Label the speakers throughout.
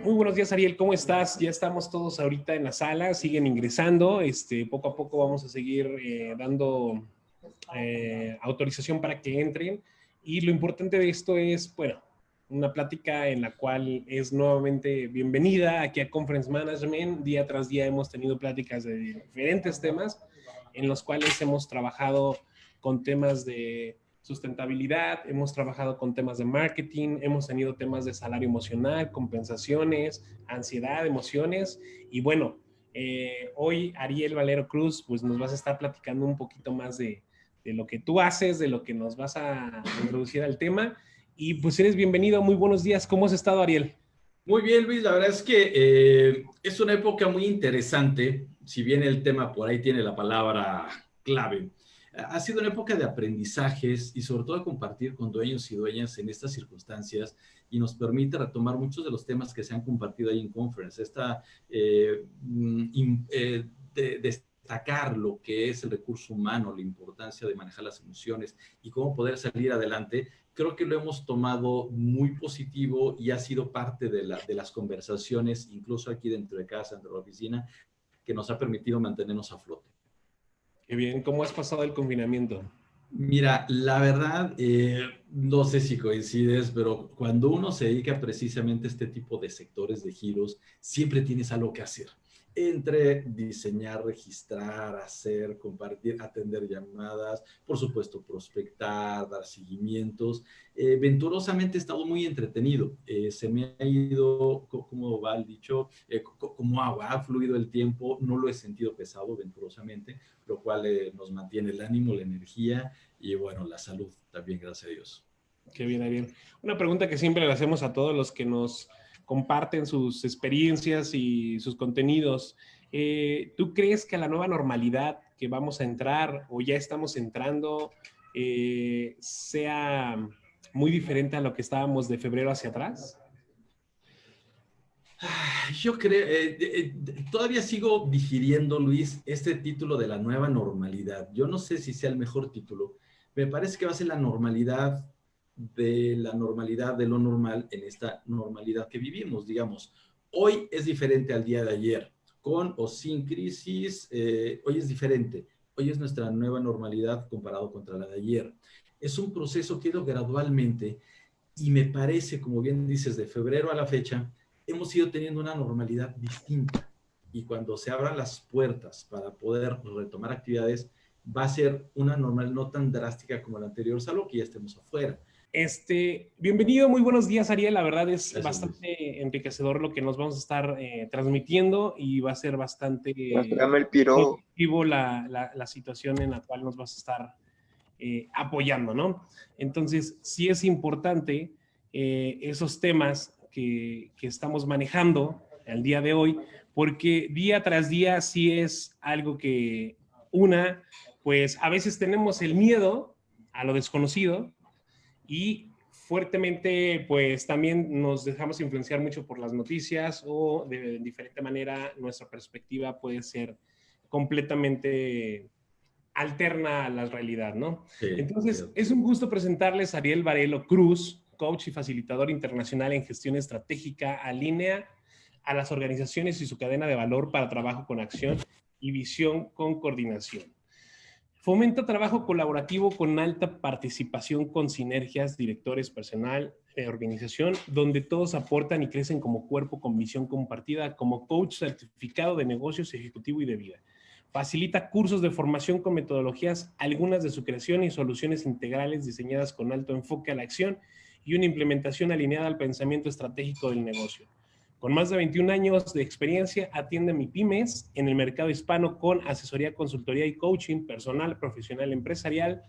Speaker 1: Muy buenos días, Ariel, ¿cómo estás? Ya estamos todos ahorita en la sala, siguen ingresando, poco a poco vamos a seguir dando autorización para que entren, y lo importante de esto es, bueno, una plática en la cual es nuevamente bienvenida aquí a Conference Management. Día tras día hemos tenido pláticas de diferentes temas en los cuales hemos trabajado con temas de sustentabilidad, hemos trabajado con temas de marketing, hemos tenido temas de salario emocional, compensaciones, ansiedad, emociones, y bueno, hoy Ariel Valero Cruz, pues nos vas a estar platicando un poquito más de lo que tú haces, de lo que nos vas a introducir al tema, y pues eres bienvenido. Muy buenos días. ¿Cómo has estado, Ariel?
Speaker 2: Muy bien, Luis. La verdad es que es una época muy interesante, si bien el tema por ahí tiene la palabra clave. Ha sido una época de aprendizajes y sobre todo de compartir con dueños y dueñas en estas circunstancias, y nos permite retomar muchos de los temas que se han compartido ahí en Conference. Destacar lo que es el recurso humano, la importancia de manejar las emociones y cómo poder salir adelante. Creo que lo hemos tomado muy positivo y ha sido parte de las conversaciones, incluso aquí dentro de casa, dentro de la oficina, que nos ha permitido mantenernos a flote.
Speaker 1: Qué bien. ¿Cómo has pasado el confinamiento?
Speaker 2: Mira, la verdad, no sé si coincides, pero cuando uno se dedica precisamente a este tipo de sectores de giros, siempre tienes algo que hacer. Entre diseñar, registrar, hacer, compartir, atender llamadas, por supuesto, prospectar, dar seguimientos. Venturosamente he estado muy entretenido. Se me ha ido, ¿cómo va el dicho? Como agua, ha fluido el tiempo, no lo he sentido pesado, venturosamente, lo cual nos mantiene el ánimo, la energía y bueno, la salud también, gracias a Dios.
Speaker 1: Qué bien, Ariel. Una pregunta que siempre le hacemos a todos los que nos comparten sus experiencias y sus contenidos. ¿Tú crees que la nueva normalidad que vamos a entrar o ya estamos entrando sea muy diferente a lo que estábamos de febrero hacia atrás?
Speaker 2: Yo creo, todavía sigo digiriendo, Luis, este título de la nueva normalidad. Yo no sé si sea el mejor título. Me parece que va a ser la normalidad de lo normal en esta normalidad que vivimos, digamos. Hoy es diferente al día de ayer, con o sin crisis, hoy es diferente. Hoy es nuestra nueva normalidad comparado contra la de ayer. Es un proceso que ha ido gradualmente y me parece, como bien dices, de febrero a la fecha, hemos ido teniendo una normalidad distinta. Y cuando se abran las puertas para poder retomar actividades, va a ser una normal no tan drástica como la anterior, salvo que ya estemos afuera.
Speaker 1: Bienvenido, muy buenos días, Ariel. La verdad es
Speaker 2: Gracias,
Speaker 1: bastante
Speaker 2: Luis.
Speaker 1: enriquecedor lo que nos vamos a estar transmitiendo, y va a ser bastante
Speaker 3: Dame el piro.
Speaker 1: positivo la situación en la cual nos vas a estar apoyando, ¿no? Entonces, sí es importante esos temas que estamos manejando al día de hoy, porque día tras día sí es algo que pues a veces tenemos el miedo a lo desconocido, y fuertemente pues también nos dejamos influenciar mucho por las noticias, o de diferente manera nuestra perspectiva puede ser completamente alterna a la realidad, ¿no?
Speaker 2: Sí,
Speaker 1: Entonces,
Speaker 2: cierto.
Speaker 1: es un gusto presentarles a Ariel Varelo Cruz, coach y facilitador internacional en gestión estratégica. Alinea a las organizaciones y su cadena de valor para trabajo con acción y visión con coordinación. Fomenta trabajo colaborativo con alta participación, con sinergias, directores, personal, organización, donde todos aportan y crecen como cuerpo con visión compartida, como coach certificado de negocios, ejecutivo y de vida. Facilita cursos de formación con metodologías, algunas de su creación y soluciones integrales diseñadas con alto enfoque a la acción y una implementación alineada al pensamiento estratégico del negocio. Con más de 21 años de experiencia, atiende MIPYMES en el mercado hispano con asesoría, consultoría y coaching personal, profesional, empresarial,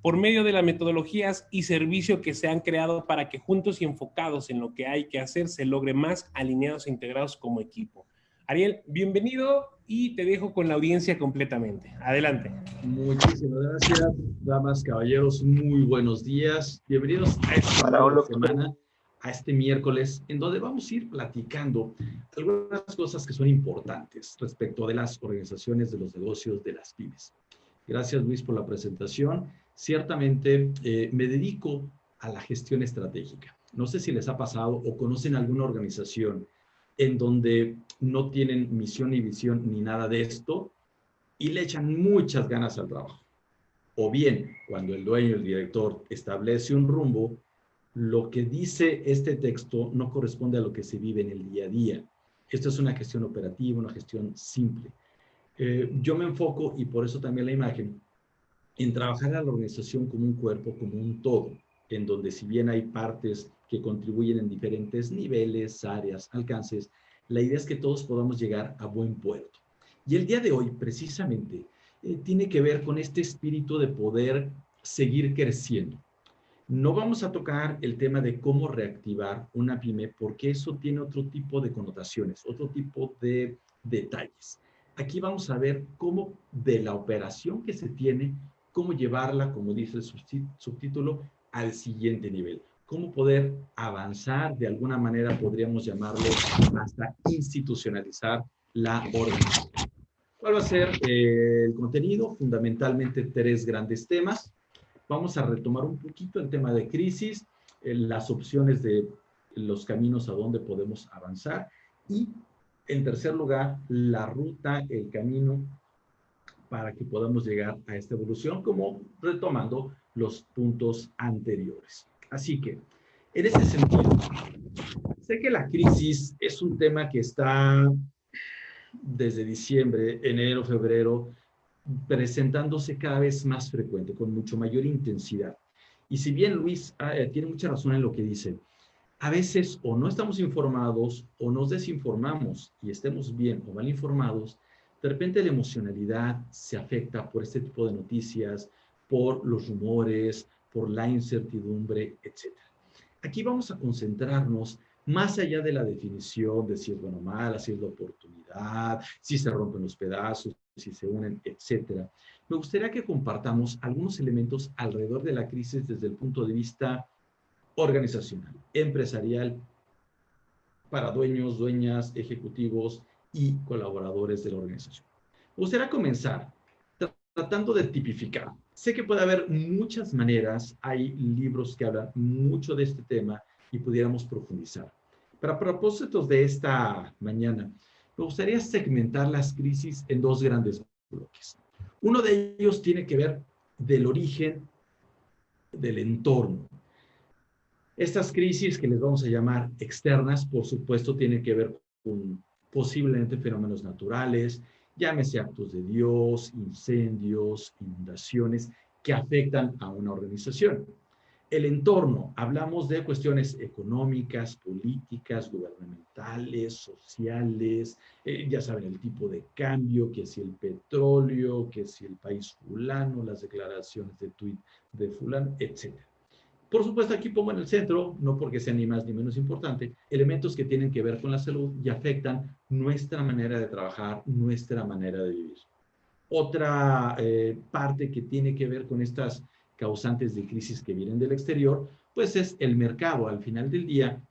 Speaker 1: por medio de las metodologías y servicio que se han creado para que juntos y enfocados en lo que hay que hacer se logre más, alineados e integrados como equipo. Ariel, bienvenido, y te dejo con la audiencia completamente. Adelante.
Speaker 2: Muchísimas gracias, damas, caballeros, muy buenos días. Bienvenidos a esta nueva semana, a este miércoles, en donde vamos a ir platicando algunas cosas que son importantes respecto de las organizaciones, de los negocios, de las pymes. Gracias, Luis, por la presentación. Ciertamente me dedico a la gestión estratégica. No sé si les ha pasado o conocen alguna organización en donde no tienen misión ni visión ni nada de esto y le echan muchas ganas al trabajo. O bien, cuando el dueño, el director, establece un rumbo, lo que dice este texto no corresponde a lo que se vive en el día a día. Esto es una gestión operativa, una gestión simple. Yo me enfoco, y por eso también la imagen, en trabajar a la organización como un cuerpo, como un todo, en donde si bien hay partes que contribuyen en diferentes niveles, áreas, alcances, la idea es que todos podamos llegar a buen puerto. Y el día de hoy, precisamente, tiene que ver con este espíritu de poder seguir creciendo. No vamos a tocar el tema de cómo reactivar una pyme porque eso tiene otro tipo de connotaciones, otro tipo de detalles. Aquí vamos a ver cómo de la operación que se tiene, cómo llevarla, como dice el subtítulo, al siguiente nivel. Cómo poder avanzar, de alguna manera podríamos llamarlo hasta institucionalizar la organización. ¿Cuál va a ser el contenido? Fundamentalmente tres grandes temas. Vamos a retomar un poquito el tema de crisis, las opciones de los caminos a donde podemos avanzar y, en tercer lugar, la ruta, el camino para que podamos llegar a esta evolución, como retomando los puntos anteriores. Así que, en ese sentido, sé que la crisis es un tema que está desde diciembre, enero, febrero, presentándose cada vez más frecuente, con mucho mayor intensidad. Y si bien Luis tiene mucha razón en lo que dice, a veces o no estamos informados o nos desinformamos y estemos bien o mal informados, de repente la emocionalidad se afecta por este tipo de noticias, por los rumores, por la incertidumbre, etc. Aquí vamos a concentrarnos más allá de la definición de si es bueno o mala, si es la oportunidad, si se rompen los pedazos, si se unen, etcétera. Me gustaría que compartamos algunos elementos alrededor de la crisis desde el punto de vista organizacional, empresarial, para dueños, dueñas, ejecutivos y colaboradores de la organización. Me gustaría comenzar tratando de tipificar. Sé que puede haber muchas maneras, hay libros que hablan mucho de este tema y pudiéramos profundizar. Para propósitos de esta mañana, me gustaría segmentar las crisis en dos grandes bloques. Uno de ellos tiene que ver del origen del entorno. Estas crisis que les vamos a llamar externas, por supuesto, tienen que ver con posiblemente fenómenos naturales, llámese actos de Dios, incendios, inundaciones, que afectan a una organización. El entorno, hablamos de cuestiones económicas, políticas, gubernamentales, sociales, ya saben, el tipo de cambio, que si el petróleo, que si el país fulano, las declaraciones de tuit de fulano, etc. Por supuesto, aquí pongo en el centro, no porque sea ni más ni menos importante, elementos que tienen que ver con la salud y afectan nuestra manera de trabajar, nuestra manera de vivir. Otra parte que tiene que ver con estas causantes de crisis que vienen del exterior, pues es el mercado. Al final del día,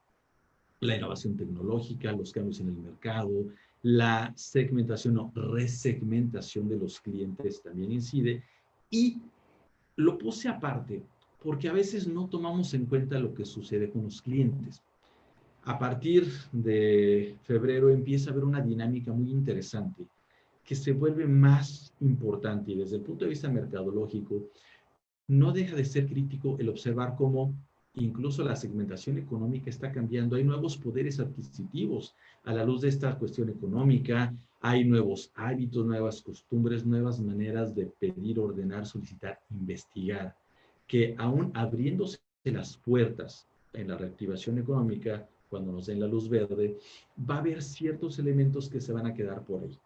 Speaker 2: la innovación tecnológica, los cambios en el mercado, la segmentación o resegmentación de los clientes también incide. Y lo puse aparte porque a veces no tomamos en cuenta lo que sucede con los clientes. A partir de febrero empieza a haber una dinámica muy interesante que se vuelve más importante y desde el punto de vista mercadológico no deja de ser crítico el observar cómo incluso la segmentación económica está cambiando. Hay nuevos poderes adquisitivos a la luz de esta cuestión económica, hay nuevos hábitos, nuevas costumbres, nuevas maneras de pedir, ordenar, solicitar, investigar, que aún abriéndose las puertas en la reactivación económica, cuando nos den la luz verde, va a haber ciertos elementos que se van a quedar por ahí.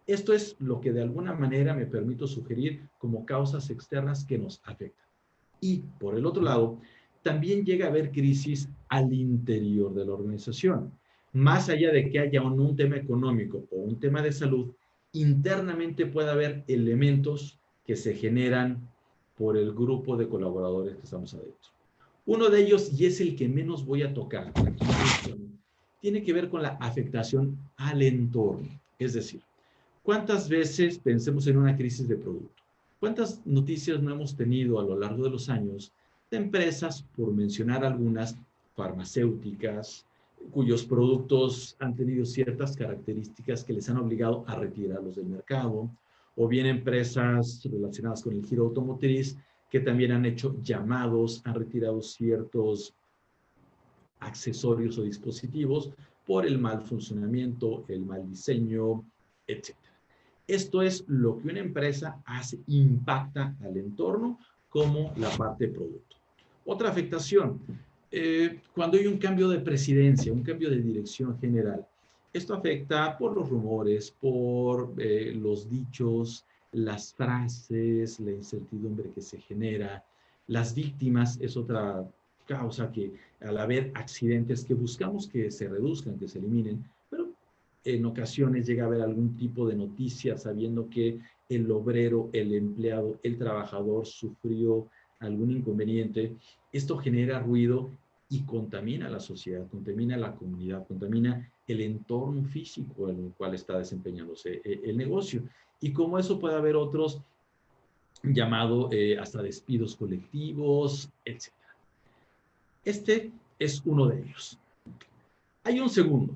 Speaker 2: Esto es lo que de alguna manera me permito sugerir como causas externas que nos afectan. Y por el otro lado, también llega a haber crisis al interior de la organización. Más allá de que haya un tema económico o un tema de salud, internamente puede haber elementos que se generan por el grupo de colaboradores que estamos adentro. Uno de ellos, y es el que menos voy a tocar aquí, tiene que ver con la afectación al entorno. Es decir, ¿cuántas veces pensemos en una crisis de producto? ¿Cuántas noticias no hemos tenido a lo largo de los años de empresas, por mencionar algunas, farmacéuticas, cuyos productos han tenido ciertas características que les han obligado a retirarlos del mercado, o bien empresas relacionadas con el giro automotriz que también han hecho llamados, han retirado ciertos accesorios o dispositivos por el mal funcionamiento, el mal diseño, etc. Esto es lo que una empresa hace, impacta al entorno como la parte de producto. Otra afectación, cuando hay un cambio de presidencia, un cambio de dirección general, esto afecta por los rumores, por los dichos, las frases, la incertidumbre que se genera. Las víctimas es otra causa que al haber accidentes que buscamos que se reduzcan, que se eliminen, pero en ocasiones llega a haber algún tipo de noticia sabiendo que el obrero, el empleado, el trabajador sufrió algún inconveniente. Esto genera ruido y contamina la sociedad, contamina la comunidad, contamina el entorno físico en el cual está desempeñándose el negocio. Y como eso puede haber otros llamado hasta despidos colectivos, etc. Este es uno de ellos. Hay un segundo.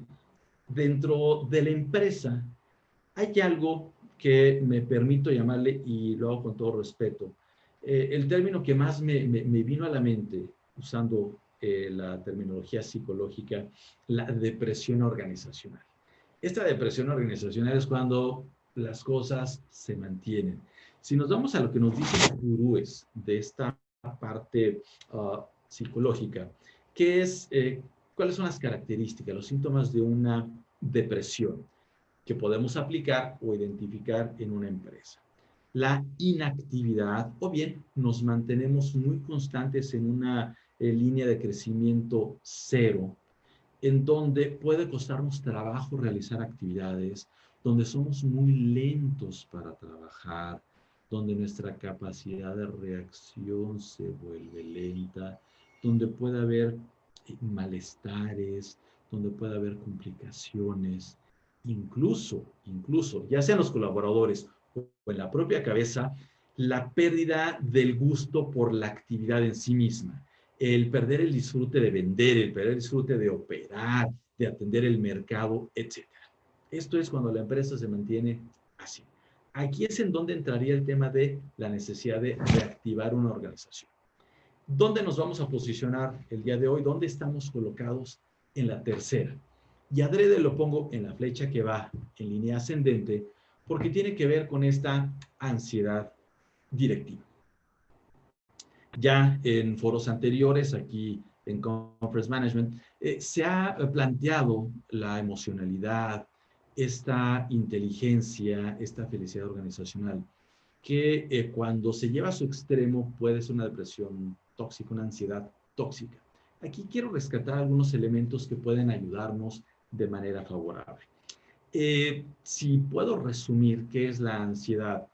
Speaker 2: Dentro de la empresa hay algo que me permito llamarle, y lo hago con todo respeto, el término que más me vino a la mente, usando la terminología psicológica, la depresión organizacional. Esta depresión organizacional es cuando las cosas se mantienen. Si nos vamos a lo que nos dicen los gurúes de esta parte psicológica, ¿qué es, cuáles son las características, los síntomas de una depresión que podemos aplicar o identificar en una empresa? La inactividad, o bien nos mantenemos muy constantes en una línea de crecimiento cero, en donde puede costarnos trabajo realizar actividades, donde somos muy lentos para trabajar, donde nuestra capacidad de reacción se vuelve lenta, donde puede haber malestares, donde puede haber complicaciones, incluso, ya sean los colaboradores o en la propia cabeza, la pérdida del gusto por la actividad en sí misma, el perder el disfrute de vender, el perder el disfrute de operar, de atender el mercado, etc. Esto es cuando la empresa se mantiene así. Aquí es en donde entraría el tema de la necesidad de reactivar una organización. ¿Dónde nos vamos a posicionar el día de hoy? ¿Dónde estamos colocados? En la tercera. Y adrede lo pongo en la flecha que va en línea ascendente porque tiene que ver con esta ansiedad directiva. Ya en foros anteriores, aquí en Conference Management, se ha planteado la emocionalidad, esta inteligencia, esta felicidad organizacional, que cuando se lleva a su extremo puede ser una depresión tóxica, una ansiedad tóxica. Aquí quiero rescatar algunos elementos que pueden ayudarnos de manera favorable. Si puedo resumir qué es la ansiedad,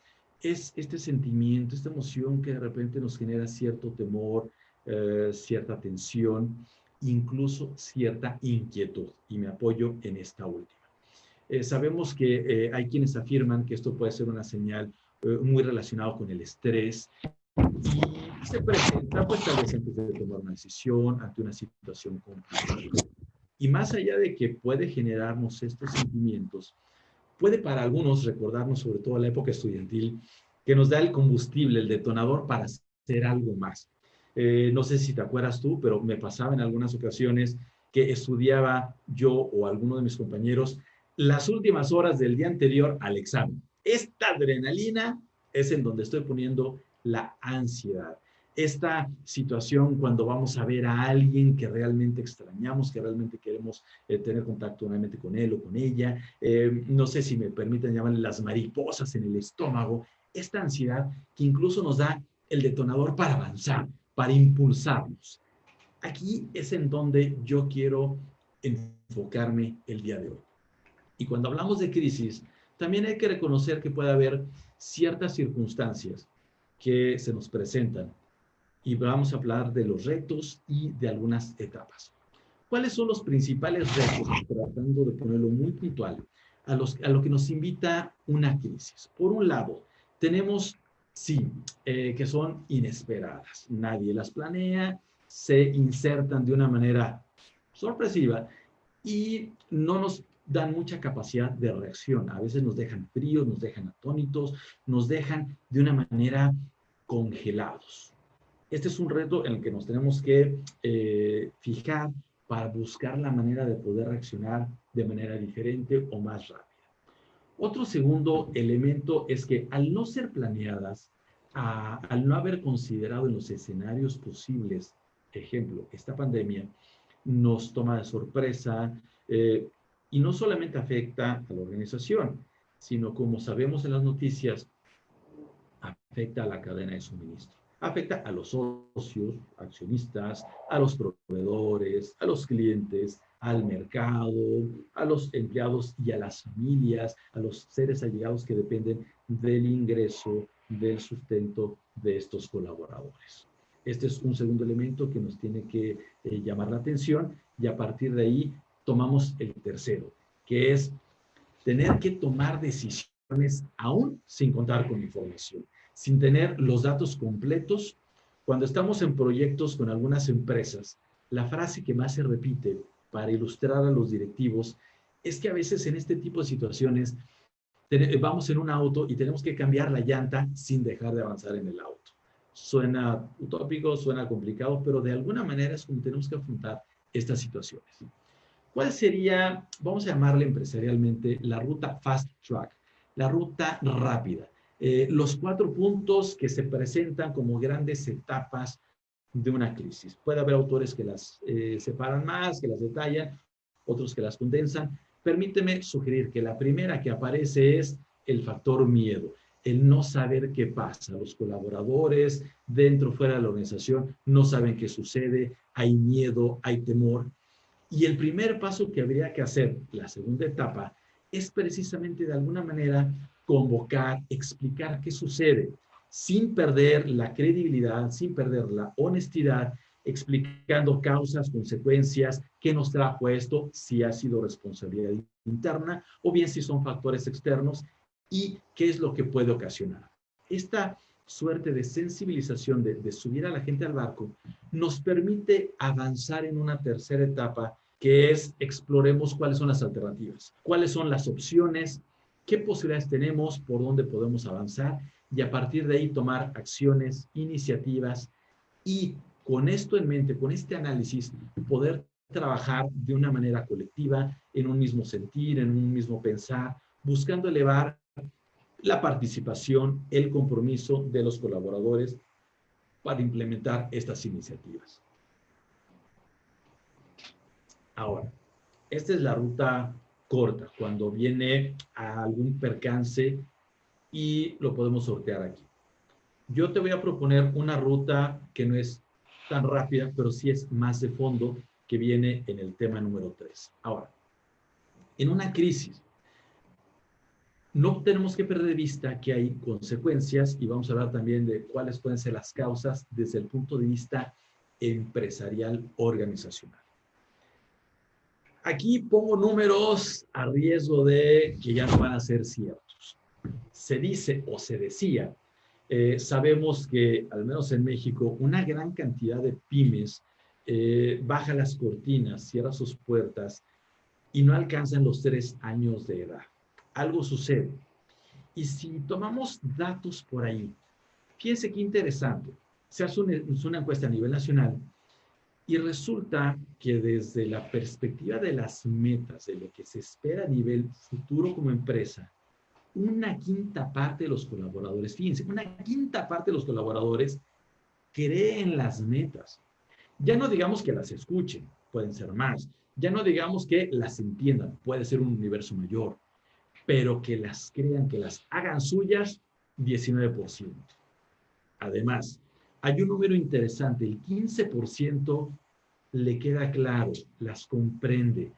Speaker 2: es este sentimiento, esta emoción que de repente nos genera cierto temor, cierta tensión, incluso cierta inquietud. Y me apoyo en esta última. Sabemos que hay quienes afirman que esto puede ser una señal muy relacionada con el estrés y se presenta pues tal vez antes de tomar una decisión, ante una situación complicada. Y más allá de que puede generarnos estos sentimientos, puede para algunos recordarnos, sobre todo la época estudiantil, que nos da el combustible, el detonador para hacer algo más. No sé si te acuerdas tú, pero me pasaba en algunas ocasiones que estudiaba yo o alguno de mis compañeros las últimas horas del día anterior al examen. Esta adrenalina es en donde estoy poniendo la ansiedad. Esta situación cuando vamos a ver a alguien que realmente extrañamos, que realmente queremos tener contacto nuevamente con él o con ella, no sé si me permiten llamarle las mariposas en el estómago, esta ansiedad que incluso nos da el detonador para avanzar, para impulsarnos. Aquí es en donde yo quiero enfocarme el día de hoy. Y cuando hablamos de crisis, también hay que reconocer que puede haber ciertas circunstancias que se nos presentan y vamos a hablar de los retos y de algunas etapas. ¿Cuáles son los principales retos? Tratando de ponerlo muy puntual, a lo que nos invita una crisis. Por un lado, tenemos Sí, que son inesperadas. Nadie las planea, se insertan de una manera sorpresiva y no nos dan mucha capacidad de reacción. A veces nos dejan fríos, nos dejan atónitos, nos dejan de una manera congelados. Este es un reto en el que nos tenemos que fijar para buscar la manera de poder reaccionar de manera diferente o más rápida. Otro segundo elemento es que al no ser planeadas, al no haber considerado en los escenarios posibles, ejemplo, esta pandemia nos toma de sorpresa y no solamente afecta a la organización, sino como sabemos en las noticias, afecta a la cadena de suministro. Afecta a los socios, accionistas, a los proveedores, a los clientes, al mercado, a los empleados y a las familias, a los seres allegados que dependen del ingreso, del sustento de estos colaboradores. Este es un segundo elemento que nos tiene que llamar la atención y a partir de ahí tomamos el tercero, que es tener que tomar decisiones aún sin contar con información, sin tener los datos completos. Cuando estamos en proyectos con algunas empresas, la frase que más se repite para ilustrar a los directivos es que a veces en este tipo de situaciones vamos en un auto y tenemos que cambiar la llanta sin dejar de avanzar en el auto. Suena utópico, suena complicado, pero de alguna manera es como tenemos que afrontar estas situaciones. ¿Cuál sería, vamos a llamarle empresarialmente, la ruta fast track, la ruta rápida? Los 4 puntos que se presentan como grandes etapas de una crisis. Puede haber autores que las separan más, que las detallan, otros que las condensan. Permíteme sugerir que la primera que aparece es el factor miedo, el no saber qué pasa. Los colaboradores, dentro o fuera de la organización, no saben qué sucede, hay miedo, hay temor. Y el primer paso que habría que hacer, la segunda etapa, es precisamente de alguna manera convocar, explicar qué sucede, sin perder la credibilidad, sin perder la honestidad, explicando causas, consecuencias, qué nos trajo esto, si ha sido responsabilidad interna o bien si son factores externos y qué es lo que puede ocasionar. Esta suerte de sensibilización, de subir a la gente al barco, nos permite avanzar en una tercera etapa que es exploremos cuáles son las alternativas, cuáles son las opciones, qué posibilidades tenemos, por dónde podemos avanzar y a partir de ahí tomar acciones, iniciativas y con esto en mente, con este análisis, poder trabajar de una manera colectiva, en un mismo sentir, en un mismo pensar, buscando elevar la participación, el compromiso de los colaboradores para implementar estas iniciativas. Ahora, esta es la ruta corta, cuando viene a algún percance y lo podemos sortear aquí. Yo te voy a proponer una ruta que no es tan rápida, pero sí es más de fondo, que viene en el tema número 3. Ahora, en una crisis, no tenemos que perder de vista que hay consecuencias y vamos a hablar también de cuáles pueden ser las causas desde el punto de vista empresarial organizacional. Aquí pongo números a riesgo de que ya no van a ser ciertos. Se dice o se decía, sabemos que al menos en México una gran cantidad de pymes baja las cortinas, cierra sus puertas y no alcanzan los 3 años de edad. Algo sucede. Y si tomamos datos por ahí, fíjense qué interesante. Se hace una encuesta a nivel nacional y resulta que desde la perspectiva de las metas, de lo que se espera a nivel futuro como empresa, una quinta parte de los colaboradores, fíjense, una quinta parte de los colaboradores creen las metas. Ya no digamos que las escuchen, pueden ser más. Ya no digamos que las entiendan, puede ser un universo mayor, pero que las crean, que las hagan suyas, 19%. Además, hay un número interesante, el 15% le queda claro, las comprende,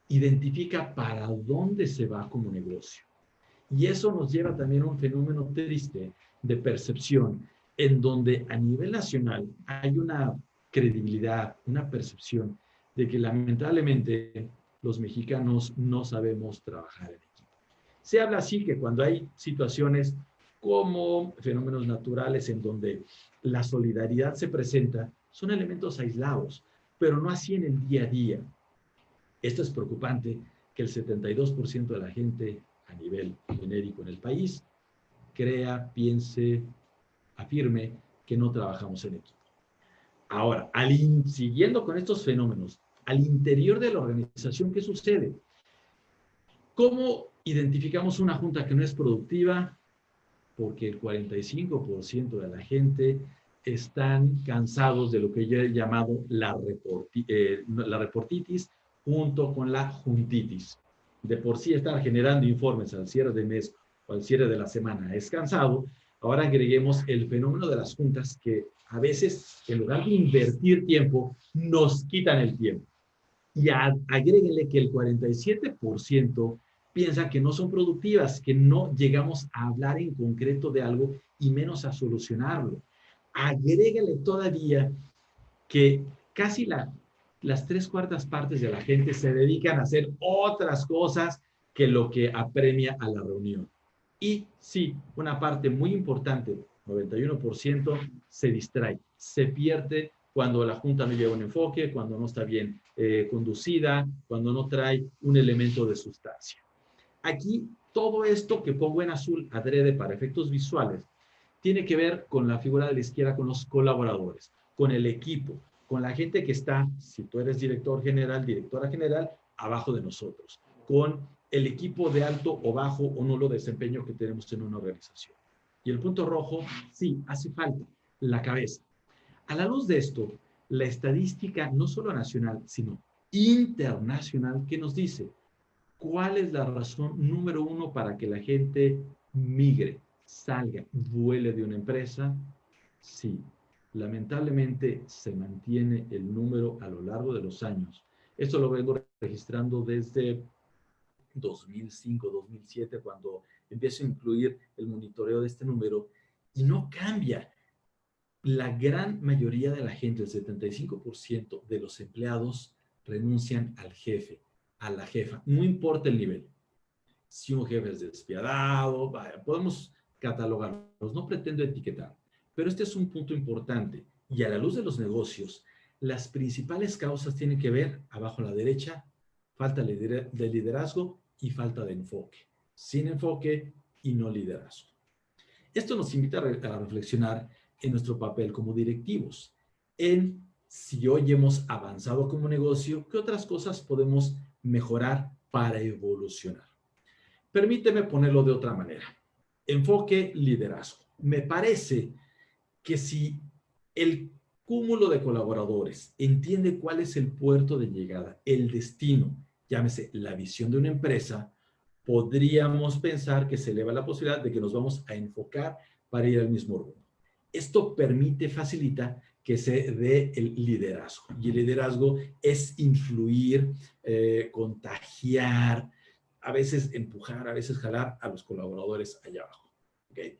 Speaker 2: identifica para dónde se va como negocio. Y eso nos lleva también a un fenómeno triste de percepción, en donde a nivel nacional hay una credibilidad, una percepción de que lamentablemente los mexicanos no sabemos trabajar en equipo. Se habla así que cuando hay situaciones como fenómenos naturales en donde la solidaridad se presenta, son elementos aislados, pero no así en el día a día. Esto es preocupante, que el 72% de la gente a nivel genérico en el país crea, piense, afirme que no trabajamos en equipo. Ahora, siguiendo con estos fenómenos, al interior de la organización, ¿qué sucede? ¿Cómo identificamos una junta que no es productiva? Porque el 45% de la gente están cansados de lo que yo he llamado la reportitis junto con la juntitis. De por sí estar generando informes al cierre de mes o al cierre de la semana es cansado. Ahora agreguemos el fenómeno de las juntas que a veces, en lugar de invertir tiempo, nos quitan el tiempo. Y agréguenle que el 47% piensa que no son productivas, que no llegamos a hablar en concreto de algo y menos a solucionarlo. Agréguenle todavía que casi las 3/4 de la gente se dedican a hacer otras cosas que lo que apremia a la reunión. Y sí, una parte muy importante, 91%, se distrae, se pierde cuando la junta no lleva un enfoque, cuando no está bien conducida, cuando no trae un elemento de sustancia. Aquí, todo esto que pongo en azul adrede para efectos visuales, tiene que ver con la figura de la izquierda, con los colaboradores, con el equipo, con la gente que está, si tú eres director general, directora general, abajo de nosotros, con el equipo de alto o bajo o nulo desempeño que tenemos en una organización. Y el punto rojo, sí, hace falta la cabeza. A la luz de esto, la estadística no solo nacional, sino internacional, ¿qué nos dice? ¿Cuál es la razón número uno para que la gente migre, salga, vuele de una empresa? Sí, lamentablemente se mantiene el número a lo largo de los años. Esto lo vengo registrando desde 2005, 2007, cuando empiezo a incluir el monitoreo de este número, y no cambia. La gran mayoría de la gente, el 75% de los empleados, renuncian al jefe, a la jefa, no importa el nivel. Si un jefe es despiadado, vaya, podemos catalogarlos, no pretendo etiquetar, pero este es un punto importante. Y a la luz de los negocios, las principales causas tienen que ver, abajo a la derecha, falta de liderazgo y falta de enfoque. Sin enfoque y no liderazgo. Esto nos invita a reflexionar en nuestro papel como directivos, en si hoy hemos avanzado como negocio, qué otras cosas podemos mejorar para evolucionar. Permíteme ponerlo de otra manera. Enfoque, liderazgo. Me parece que si el cúmulo de colaboradores entiende cuál es el puerto de llegada, el destino, llámese la visión de una empresa, podríamos pensar que se eleva la posibilidad de que nos vamos a enfocar para ir al mismo rumbo. Esto permite, facilita que se dé el liderazgo. Y el liderazgo es influir, contagiar, a veces empujar, a veces jalar a los colaboradores allá abajo. ¿Okay?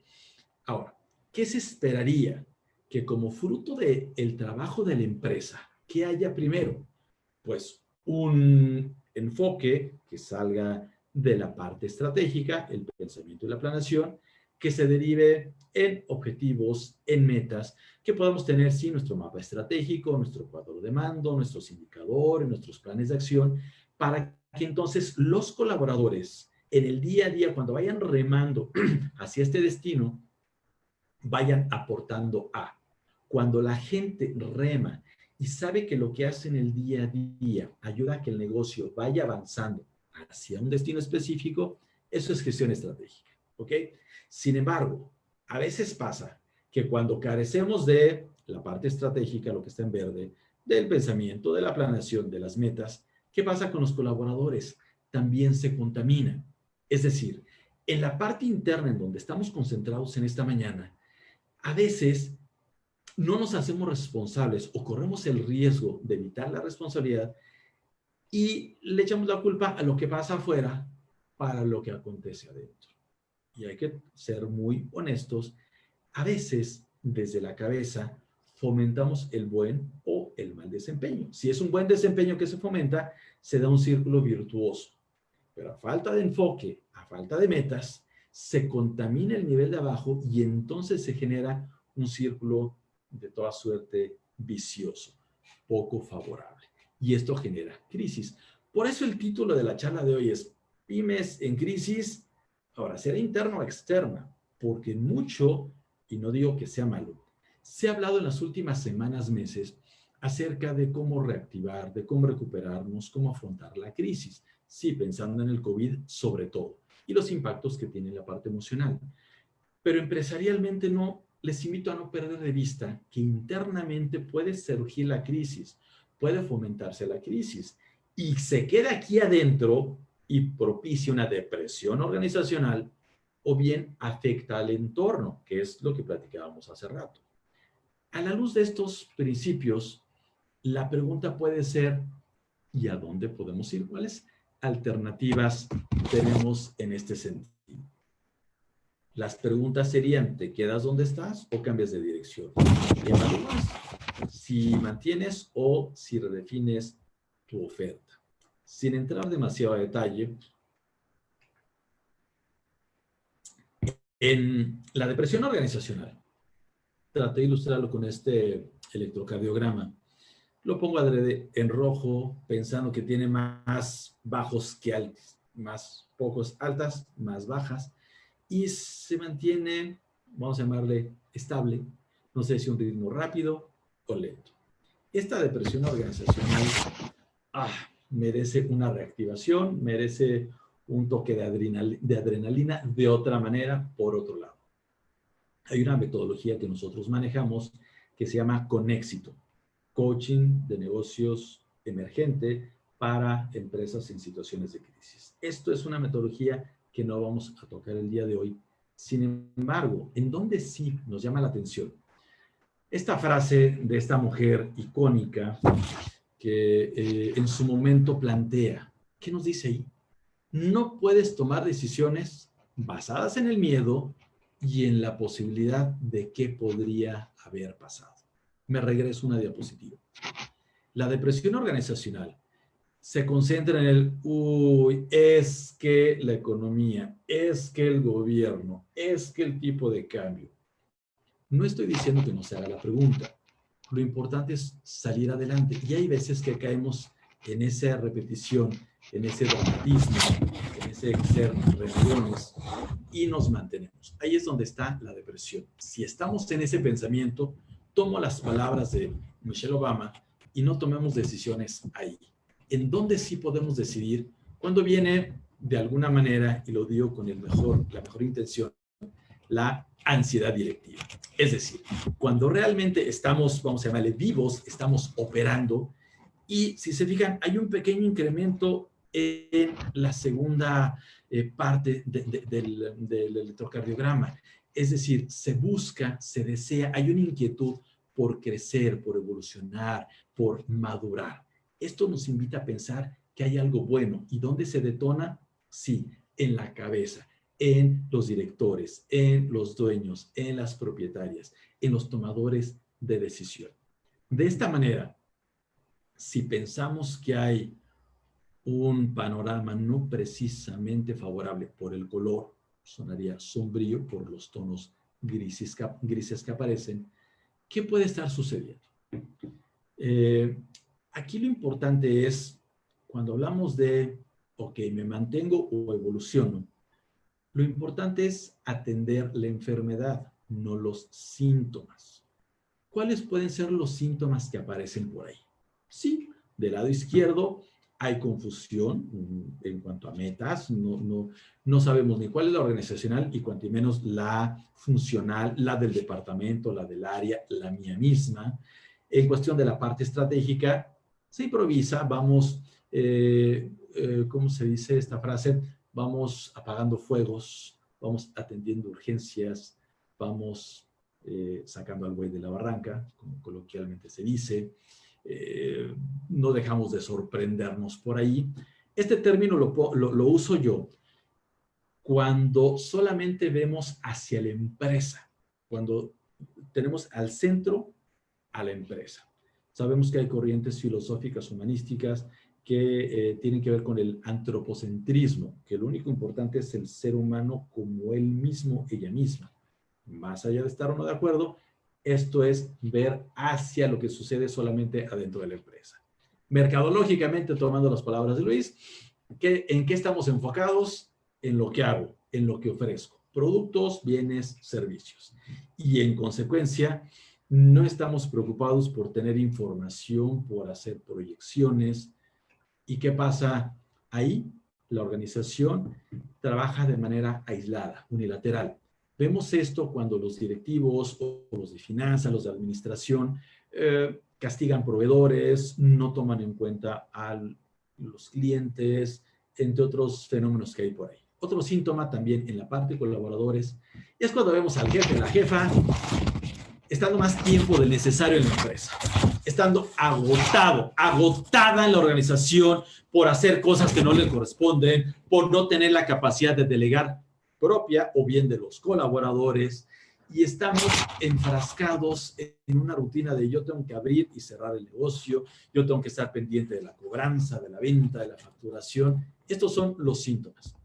Speaker 2: Ahora, ¿qué se esperaría? Que como fruto del trabajo de la empresa, ¿qué haya primero? Pues un enfoque que salga de la parte estratégica, el pensamiento y la planeación, que se derive en objetivos, en metas, que podamos tener, sí, nuestro mapa estratégico, nuestro cuadro de mando, nuestros indicadores, nuestros planes de acción, para que entonces los colaboradores en el día a día, cuando vayan remando hacia este destino, vayan aportando a. Cuando la gente rema y sabe que lo que hace en el día a día ayuda a que el negocio vaya avanzando hacia un destino específico, eso es gestión estratégica, ¿ok? Sin embargo, a veces pasa que cuando carecemos de la parte estratégica, lo que está en verde, del pensamiento, de la planeación, de las metas, ¿qué pasa con los colaboradores? También se contaminan. Es decir, en la parte interna en donde estamos concentrados en esta mañana, a veces no nos hacemos responsables o corremos el riesgo de evitar la responsabilidad y le echamos la culpa a lo que pasa afuera para lo que acontece adentro. Y hay que ser muy honestos. A veces, desde la cabeza, fomentamos el buen o el mal desempeño. Si es un buen desempeño que se fomenta, se da un círculo virtuoso. Pero a falta de enfoque, a falta de metas, se contamina el nivel de abajo y entonces se genera un círculo de toda suerte vicioso, poco favorable. Y esto genera crisis. Por eso el título de la charla de hoy es Pymes en crisis. Ahora, ¿será interna o externa? Porque mucho, y no digo que sea malo, se ha hablado en las últimas semanas, meses, acerca de cómo reactivar, de cómo recuperarnos, cómo afrontar la crisis. Sí, pensando en el COVID sobre todo, y los impactos que tiene la parte emocional. Pero empresarialmente no, les invito a no perder de vista que internamente puede surgir la crisis, puede fomentarse la crisis, y se queda aquí adentro y propicia una depresión organizacional, o bien afecta al entorno, que es lo que platicábamos hace rato. A la luz de estos principios, la pregunta puede ser, ¿y a dónde podemos ir? ¿Cuáles alternativas tenemos en este sentido? Las preguntas serían, ¿te quedas donde estás o cambias de dirección? Evalúas si mantienes o si redefines tu oferta. Sin entrar demasiado a detalle, en la depresión organizacional, traté de ilustrarlo con este electrocardiograma. Lo pongo adrede en rojo, pensando que tiene más bajos que altos, más pocos altas, más bajas, y se mantiene, vamos a llamarle, estable, no sé si un ritmo rápido o lento. Esta depresión organizacional merece una reactivación, merece un toque de adrenalina de otra manera, por otro lado. Hay una metodología que nosotros manejamos que se llama Conéxito, Coaching de Negocios Emergente para empresas en situaciones de crisis. Esto es una metodología que no vamos a tocar el día de hoy. Sin embargo, en donde sí nos llama la atención, esta frase de esta mujer icónica que en su momento plantea, ¿qué nos dice ahí? No puedes tomar decisiones basadas en el miedo y en la posibilidad de qué podría haber pasado. Me regreso una diapositiva. La depresión organizacional se concentra en el, es que la economía, es que el gobierno, es que el tipo de cambio. No estoy diciendo que no se haga la pregunta. Lo importante es salir adelante. Y hay veces que caemos en esa repetición, en ese dramatismo, en ese ser reuniones y nos mantenemos. Ahí es donde está la depresión. Si estamos en ese pensamiento, tomo las palabras de Michelle Obama y no tomemos decisiones ahí. En donde sí podemos decidir cuando viene de alguna manera, y lo digo con la mejor intención, la ansiedad directiva. Es decir, cuando realmente estamos, vamos a llamarle vivos, estamos operando, y si se fijan, hay un pequeño incremento en la segunda parte del electrocardiograma. Es decir, se busca, se desea, hay una inquietud por crecer, por evolucionar, por madurar. Esto nos invita a pensar que hay algo bueno. ¿Y dónde se detona? Sí, en la cabeza, en los directores, en los dueños, en las propietarias, en los tomadores de decisión. De esta manera, si pensamos que hay un panorama no precisamente favorable por el color, sonaría sombrío por los tonos grises que aparecen, ¿qué puede estar sucediendo? Aquí lo importante es, cuando hablamos de, ok, me mantengo o evoluciono, lo importante es atender la enfermedad, no los síntomas. ¿Cuáles pueden ser los síntomas que aparecen por ahí? Sí, del lado izquierdo hay confusión en cuanto a metas, no sabemos ni cuál es la organizacional y cuanto menos la funcional, la del departamento, la del área, la mía misma. En cuestión de la parte estratégica, se improvisa, vamos, ¿cómo se dice esta frase? Vamos apagando fuegos, vamos atendiendo urgencias, vamos sacando al buey de la barranca, como coloquialmente se dice. No dejamos de sorprendernos por ahí. Este término lo uso yo cuando solamente vemos hacia la empresa, cuando tenemos al centro a la empresa. Sabemos que hay corrientes filosóficas humanísticas que tienen que ver con el antropocentrismo, que lo único importante es el ser humano como él mismo, ella misma. Más allá de estar o no de acuerdo, esto es ver hacia lo que sucede solamente adentro de la empresa. Mercadológicamente, tomando las palabras de Luis, ¿en qué estamos enfocados? En lo que hago, en lo que ofrezco. Productos, bienes, servicios. Y en consecuencia, no estamos preocupados por tener información, por hacer proyecciones. ¿Y qué pasa ahí? La organización trabaja de manera aislada, unilateral. Vemos esto cuando los directivos o los de finanzas, los de administración, castigan proveedores, no toman en cuenta a los clientes, entre otros fenómenos que hay por ahí. Otro síntoma también en la parte de colaboradores es cuando vemos al jefe, la jefa, estando más tiempo del necesario en la empresa, estando agotada en la organización por hacer cosas que no le corresponden, por no tener la capacidad de delegar propia o bien de los colaboradores, y estamos enfrascados en una rutina de yo tengo que abrir y cerrar el negocio, yo tengo que estar pendiente de la cobranza, de la venta, de la facturación. Estos son los síntomas.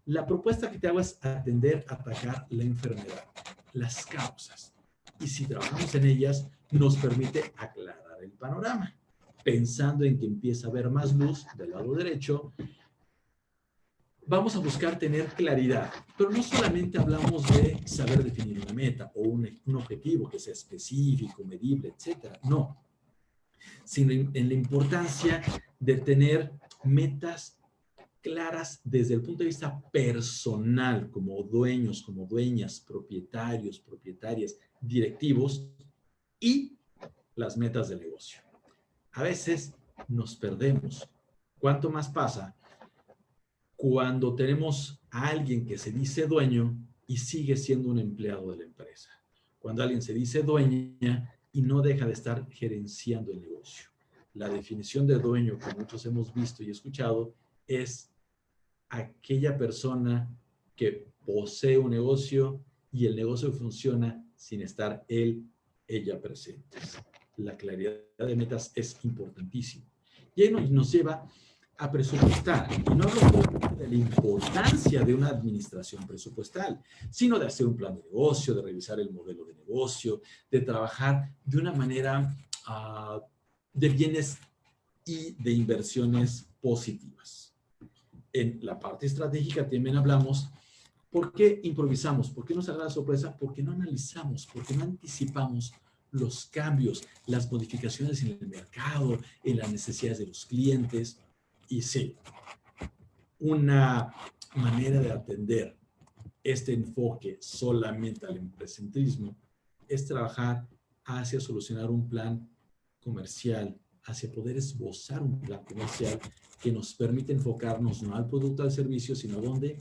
Speaker 2: La propuesta que te hago es atender, atacar la enfermedad, las causas. Y si trabajamos en ellas, nos permite aclarar el panorama, pensando en que empieza a haber más luz del lado derecho. Vamos a buscar tener claridad, pero no solamente hablamos de saber definir una meta o un objetivo que sea específico, medible, etcétera. No, sino en la importancia de tener metas claras desde el punto de vista personal, como dueños, como dueñas, propietarios, propietarias, directivos, y las metas de negocio. A veces nos perdemos. ¿Cuánto más pasa cuando tenemos a alguien que se dice dueño y sigue siendo un empleado de la empresa? Cuando alguien se dice dueña y no deja de estar gerenciando el negocio. La definición de dueño que muchos hemos visto y escuchado es aquella persona que posee un negocio y el negocio funciona sin estar él, ella presentes. La claridad de metas es importantísima. Y ahí nos lleva a presupuestar. Y no hablo de la importancia de una administración presupuestal, sino de hacer un plan de negocio, de revisar el modelo de negocio, de trabajar de una manera de bienes y de inversiones positivas. En la parte estratégica también hablamos, ¿por qué improvisamos? ¿Por qué nos agrada la sorpresa? Porque no analizamos, porque no anticipamos los cambios, las modificaciones en el mercado, en las necesidades de los clientes. Y sí, una manera de atender este enfoque solamente al empresentrismo es trabajar hacia solucionar un plan comercial, hacia poder esbozar un plan comercial que nos permite enfocarnos no al producto, al servicio, sino ¿dónde?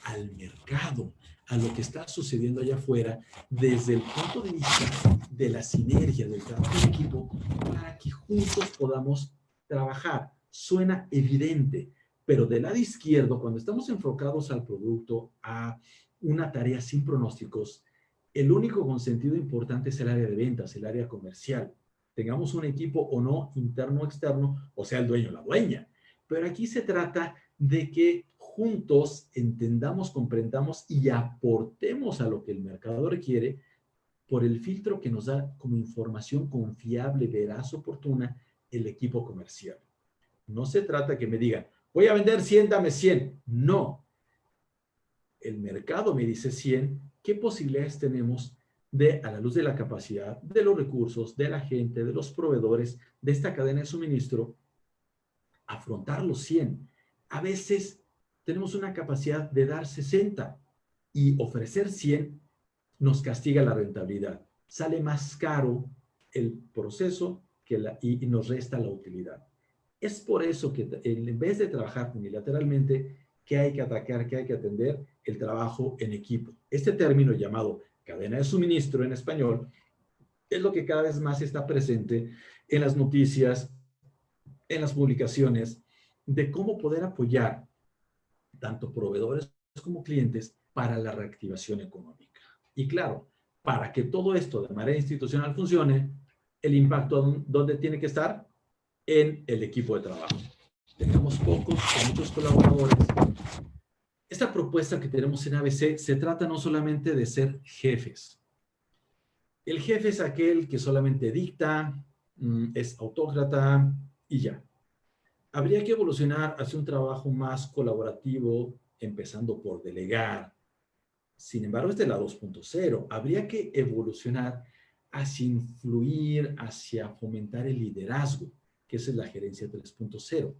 Speaker 2: Al mercado, a lo que está sucediendo allá afuera, desde el punto de vista de la sinergia, del trabajo en equipo, para que juntos podamos trabajar. Suena evidente, pero del lado izquierdo, cuando estamos enfocados al producto, a una tarea sin pronósticos, el único consentido importante es el área de ventas, el área comercial. Tengamos un equipo o no, interno o externo, o sea, el dueño o la dueña. Pero aquí se trata de que juntos entendamos, comprendamos y aportemos a lo que el mercado requiere por el filtro que nos da como información confiable, veraz, oportuna, el equipo comercial. No se trata que me digan, voy a vender 100, dame 100. No. El mercado me dice 100, ¿qué posibilidades tenemos de, a la luz de la capacidad, de los recursos, de la gente, de los proveedores, de esta cadena de suministro, afrontar los 100? A veces tenemos una capacidad de dar 60 y ofrecer 100 nos castiga la rentabilidad. Sale más caro el proceso y nos resta la utilidad. Es por eso que en vez de trabajar unilateralmente, ¿qué hay que atacar? ¿Qué hay que atender? El trabajo en equipo. Este término llamado cadena de suministro en español es lo que cada vez más está presente en las noticias, en las publicaciones, de cómo poder apoyar tanto proveedores como clientes para la reactivación económica. Y claro, para que todo esto de manera institucional funcione, el impacto, ¿dónde tiene que estar? En el equipo de trabajo. tengamos pocos o muchos colaboradores, esta propuesta que tenemos en ABC se trata no solamente de ser jefes. El jefe es aquel que solamente dicta, es autócrata y ya. Habría que evolucionar hacia un trabajo más colaborativo, empezando por delegar. Sin embargo, esta es la 2.0. Habría que evolucionar hacia influir, hacia fomentar el liderazgo, que esa es la gerencia 3.0.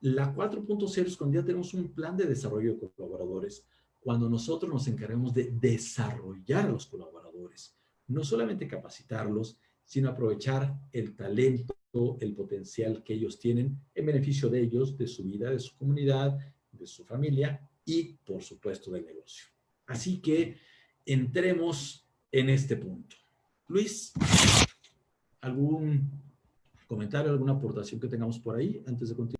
Speaker 2: La 4.0 es cuando ya tenemos un plan de desarrollo de colaboradores, cuando nosotros nos encargamos de desarrollar a los colaboradores, no solamente capacitarlos, sino aprovechar el talento, el potencial que ellos tienen en beneficio de ellos, de su vida, de su comunidad, de su familia y, por supuesto, del negocio. Así que entremos en este punto. Luis, ¿algún comentario, alguna aportación que tengamos por ahí antes de continuar?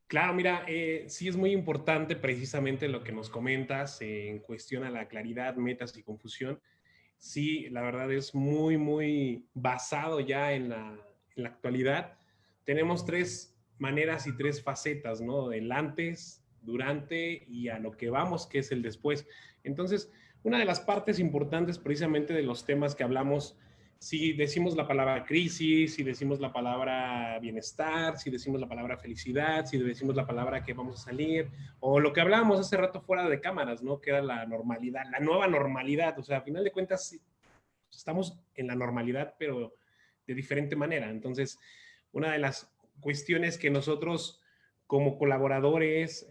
Speaker 1: Claro, mira, sí es muy importante precisamente lo que nos comentas en cuestión a la claridad, metas y confusión. Sí, la verdad es muy, muy basado ya en la actualidad. Tenemos tres maneras y tres facetas, ¿no? El antes, durante y a lo que vamos, que es el después. Entonces, una de las partes importantes precisamente de los temas que hablamos, si decimos la palabra crisis, si decimos la palabra bienestar, si decimos la palabra felicidad, si decimos la palabra que vamos a salir, o lo que hablábamos hace rato fuera de cámaras, ¿no? Que era la normalidad, la nueva normalidad. O sea, a final de cuentas, estamos en la normalidad, pero de diferente manera. Entonces, una de las cuestiones que nosotros como colaboradores,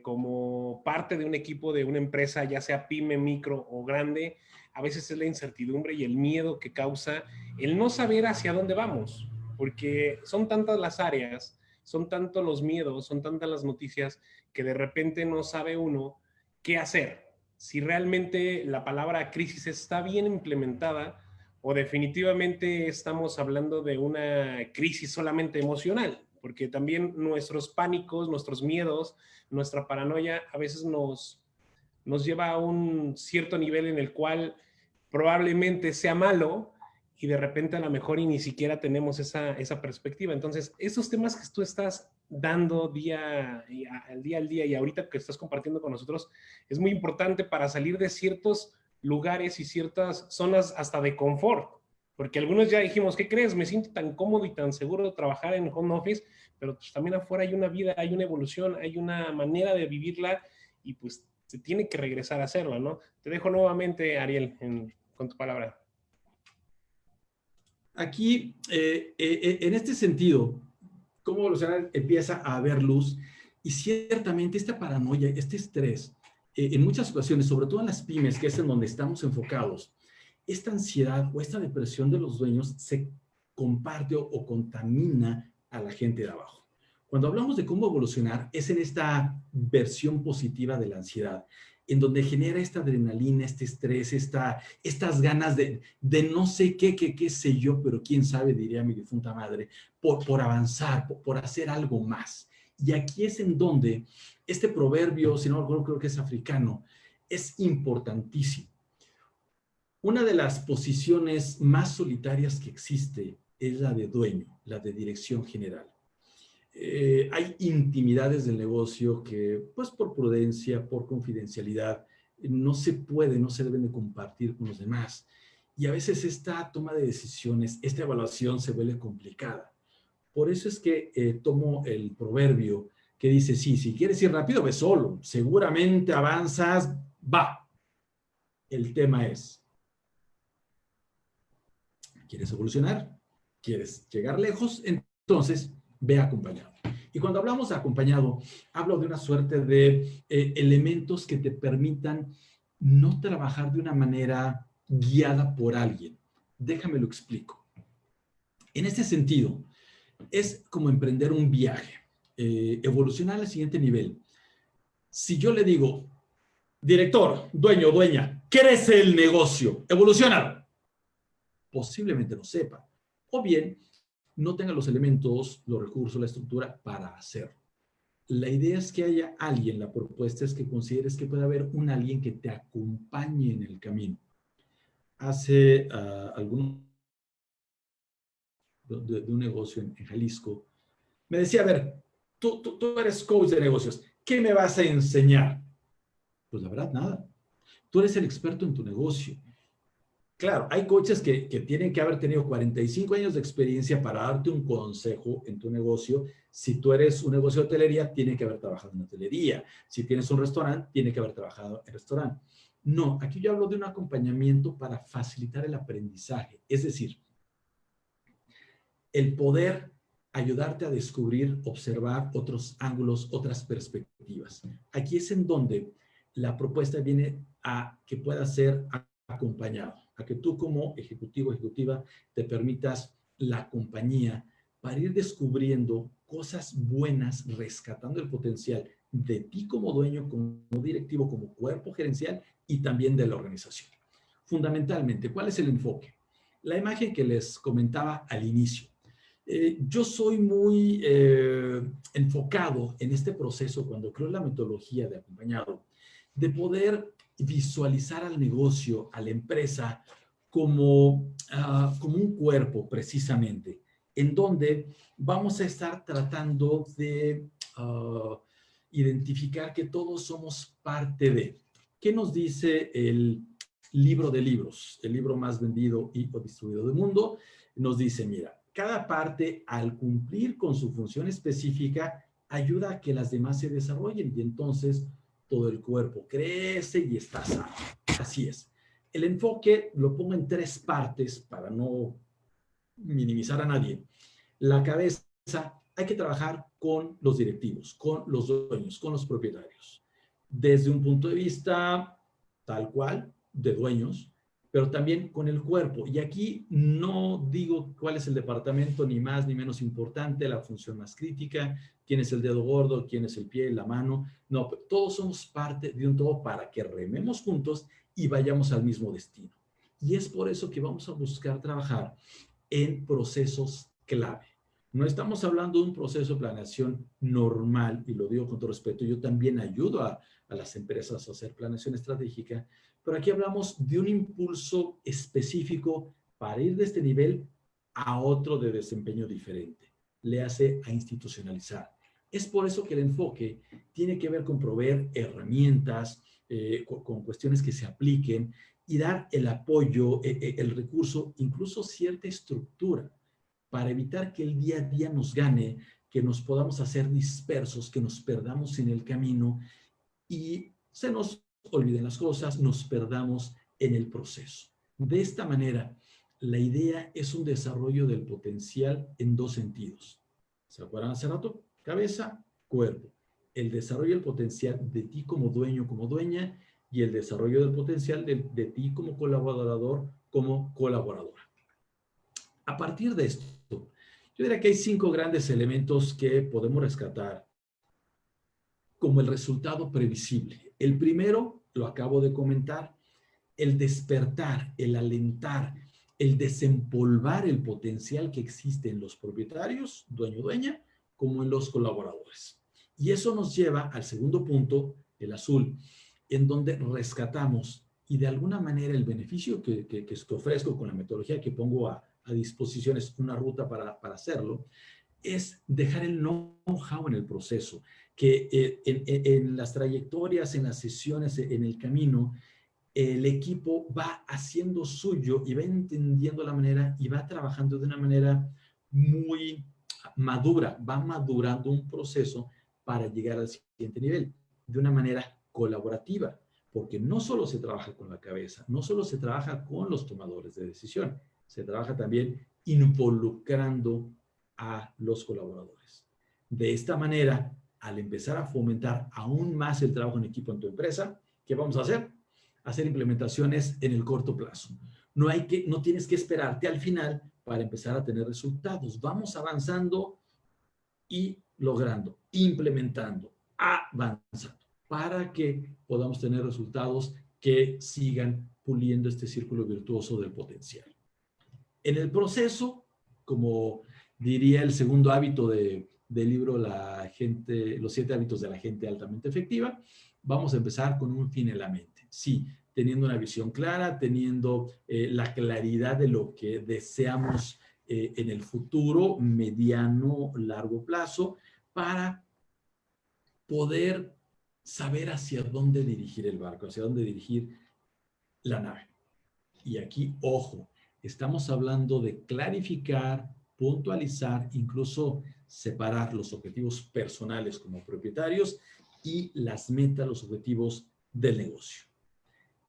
Speaker 1: como parte de un equipo de una empresa, ya sea pyme, micro o grande, a veces es la incertidumbre y el miedo que causa el no saber hacia dónde vamos, porque son tantas las áreas, son tantos los miedos, son tantas las noticias que de repente no sabe uno qué hacer. Si realmente la palabra crisis está bien implementada o definitivamente estamos hablando de una crisis solamente emocional, porque también nuestros pánicos, nuestros miedos, nuestra paranoia a veces nos lleva a un cierto nivel en el cual probablemente sea malo y de repente a lo mejor y ni siquiera tenemos esa perspectiva. Entonces, esos temas que tú estás dando día al día y ahorita que estás compartiendo con nosotros, es muy importante para salir de ciertos lugares y ciertas zonas hasta de confort. Porque algunos ya dijimos, ¿qué crees? Me siento tan cómodo y tan seguro de trabajar en home office, pero pues también afuera hay una vida, hay una evolución, hay una manera de vivirla y pues se tiene que regresar a hacerlo, ¿no? Te dejo nuevamente, Ariel, con tu palabra.
Speaker 2: Aquí, en este sentido, cómo evolucionar empieza a haber luz y ciertamente esta paranoia, este estrés, en muchas ocasiones, sobre todo en las pymes, que es en donde estamos enfocados, esta ansiedad o esta depresión de los dueños se comparte o contamina a la gente de abajo. Cuando hablamos de cómo evolucionar, es en esta versión positiva de la ansiedad, en donde genera esta adrenalina, este estrés, estas ganas de no sé qué sé yo, pero quién sabe, diría mi difunta madre, por avanzar, por hacer algo más. Y aquí es en donde este proverbio, si no me acuerdo, creo que es africano, es importantísimo. Una de las posiciones más solitarias que existe es la de dueño, la de dirección general. Hay intimidades del negocio que, pues por prudencia, por confidencialidad, no se deben de compartir con los demás. Y a veces esta toma de decisiones, esta evaluación se vuelve complicada. Por eso es que tomo el proverbio que dice, sí, si quieres ir rápido, ve solo. Seguramente avanzas, va. El tema es, ¿quieres evolucionar? ¿Quieres llegar lejos? Entonces, ve acompañado. Y cuando hablamos de acompañado, hablo de una suerte de elementos que te permitan no trabajar de una manera guiada por alguien. Déjame lo explico. En este sentido, es como emprender un viaje, evolucionar al siguiente nivel. Si yo le digo, director, dueño, dueña, crece el negocio, evoluciona, posiblemente no sepa. O bien, no tenga los elementos, los recursos, la estructura para hacerlo. La idea es que haya alguien, la propuesta es que consideres que puede haber un alguien que te acompañe en el camino. Hace algunos de un negocio en Jalisco, Me decía, a ver, tú eres coach de negocios, ¿qué me vas a enseñar? Pues la verdad, nada. Tú eres el experto en tu negocio. Claro, hay coaches que tienen que haber tenido 45 años de experiencia para darte un consejo en tu negocio. Si tú eres un negocio de hotelería, tiene que haber trabajado en hotelería. Si tienes un restaurante, tiene que haber trabajado en restaurante. No, aquí yo hablo de un acompañamiento para facilitar el aprendizaje. Es decir, el poder ayudarte a descubrir, observar otros ángulos, otras perspectivas. Aquí es en donde la propuesta viene a que pueda ser acompañado, a que tú como ejecutivo, ejecutiva, te permitas la compañía para ir descubriendo cosas buenas, rescatando el potencial de ti como dueño, como directivo, como cuerpo gerencial y también de la organización. Fundamentalmente, ¿cuál es el enfoque? La imagen que les comentaba al inicio. Yo soy muy enfocado en este proceso cuando creo la metodología de acompañado, de poder visualizar al negocio, a la empresa, como un cuerpo precisamente, en donde vamos a estar tratando de identificar que todos somos parte de. ¿Qué nos dice el libro de libros, el libro más vendido y o distribuido del mundo? Nos dice, mira, cada parte al cumplir con su función específica ayuda a que las demás se desarrollen y entonces todo el cuerpo crece y está sano. Así es. El enfoque lo pongo en 3 partes para no minimizar a nadie. La cabeza, hay que trabajar con los directivos, con los dueños, con los propietarios. Desde un punto de vista tal cual, de dueños, pero también con el cuerpo. Y aquí no digo cuál es el departamento ni más ni menos importante, la función más crítica, quién es el dedo gordo, quién es el pie, la mano. No, todos somos parte de un todo para que rememos juntos y vayamos al mismo destino. Y es por eso que vamos a buscar trabajar en procesos clave. No estamos hablando de un proceso de planeación normal, y lo digo con todo respeto, yo también ayudo a las empresas a hacer planeación estratégica, pero aquí hablamos de un impulso específico para ir de este nivel a otro de desempeño diferente. Le hace a institucionalizar. Es por eso que el enfoque tiene que ver con proveer herramientas, con cuestiones que se apliquen y dar el apoyo, el recurso, incluso cierta estructura para evitar que el día a día nos gane, que nos podamos hacer dispersos, que nos perdamos en el camino y se nos olviden las cosas, nos perdamos en el proceso. De esta manera, la idea es un desarrollo del potencial en 2 sentidos. ¿Se acuerdan hace rato? Cabeza, cuerpo. El desarrollo del potencial de ti como dueño, como dueña, y el desarrollo del potencial de ti como colaborador, como colaboradora. A partir de esto, yo diría que hay 5 grandes elementos que podemos rescatar como el resultado previsible. El primero, lo acabo de comentar, el despertar, el alentar, el desempolvar el potencial que existe en los propietarios, dueño-dueña, como en los colaboradores. Y eso nos lleva al segundo punto, el azul, en donde rescatamos y de alguna manera el beneficio que ofrezco con la metodología que pongo a disposición, es una ruta para hacerlo, es dejar el know-how en el proceso, que en las trayectorias, en las sesiones, en el camino, el equipo va haciendo suyo y va entendiendo la manera y va trabajando de una manera muy madura, va madurando un proceso para llegar al siguiente nivel, de una manera colaborativa, porque no solo se trabaja con la cabeza, no solo se trabaja con los tomadores de decisión, se trabaja también involucrando a los colaboradores. De esta manera, al empezar a fomentar aún más el trabajo en equipo en tu empresa, ¿qué vamos a hacer? Hacer implementaciones en el corto plazo. No tienes que esperarte al final para empezar a tener resultados. Vamos avanzando y logrando, implementando, avanzando, para que podamos tener resultados que sigan puliendo este círculo virtuoso del potencial. En el proceso, como diría el segundo hábito del libro Los 7 hábitos de la gente altamente efectiva, vamos a empezar con un fin en la mente. Sí, teniendo una visión clara, teniendo la claridad de lo que deseamos en el futuro, mediano, largo plazo, para poder saber hacia dónde dirigir el barco, hacia dónde dirigir la nave. Y aquí, ojo, estamos hablando de clarificar, puntualizar, incluso separar los objetivos personales como propietarios y las metas, los objetivos del negocio.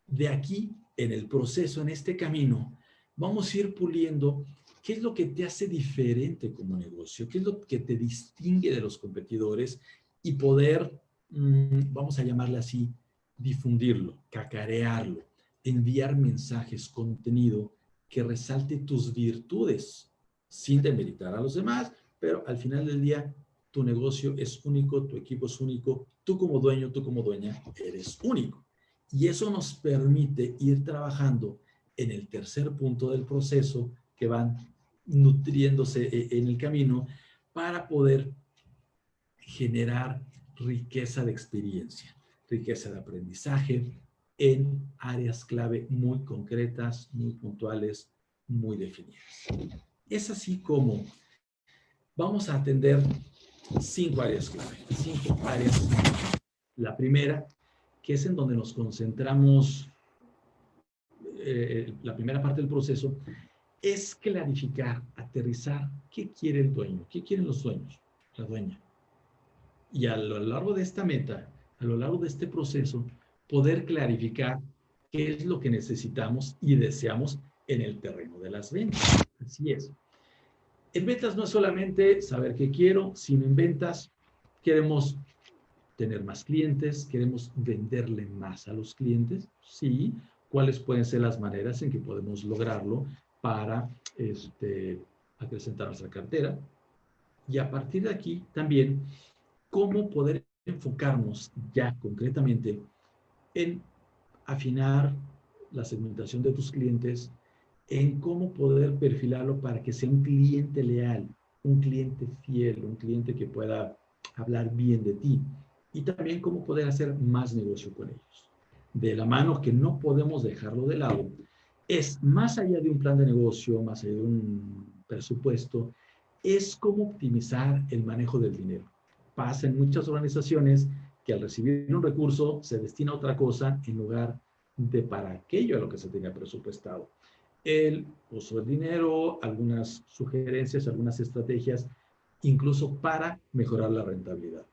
Speaker 2: De aquí, en el proceso, en este camino, vamos a ir puliendo qué es lo que te hace diferente como negocio, qué es lo que te distingue de los competidores y poder, vamos a llamarle así, difundirlo, cacarearlo, enviar mensajes, contenido que resalte tus virtudes, sin demeritar a los demás, pero al final del día tu negocio es único, tu equipo es único, tú como dueño, tú como dueña eres único. Y eso nos permite ir trabajando en el tercer punto del proceso que van nutriéndose en el camino para poder generar riqueza de experiencia, riqueza de aprendizaje en áreas clave muy concretas, muy puntuales, muy definidas. Es así como vamos a atender 5 áreas clave, 5 áreas. La primera, que es en donde nos concentramos, la primera parte del proceso, es clarificar, aterrizar qué quiere el dueño, qué quieren los dueños, la dueña. Y a lo largo de esta meta, a lo largo de este proceso, poder clarificar qué es lo que necesitamos y deseamos en el terreno de las ventas. Así es. En ventas no es solamente saber qué quiero, sino en ventas queremos tener más clientes, queremos venderle más a los clientes, sí. ¿Cuáles pueden ser las maneras en que podemos lograrlo para acrecentar nuestra cartera? Y a partir de aquí también, cómo poder enfocarnos ya concretamente en afinar la segmentación de tus clientes, en cómo poder perfilarlo para que sea un cliente leal, un cliente fiel, un cliente que pueda hablar bien de ti, y también cómo poder hacer más negocio con ellos. De la mano, que no podemos dejarlo de lado, es más allá de un plan de negocio, más allá de un presupuesto, es cómo optimizar el manejo del dinero. Pasa en muchas organizaciones que al recibir un recurso se destina a otra cosa en lugar de para aquello a lo que se tenía presupuestado. El uso del dinero, algunas sugerencias, algunas estrategias, incluso para mejorar la rentabilidad.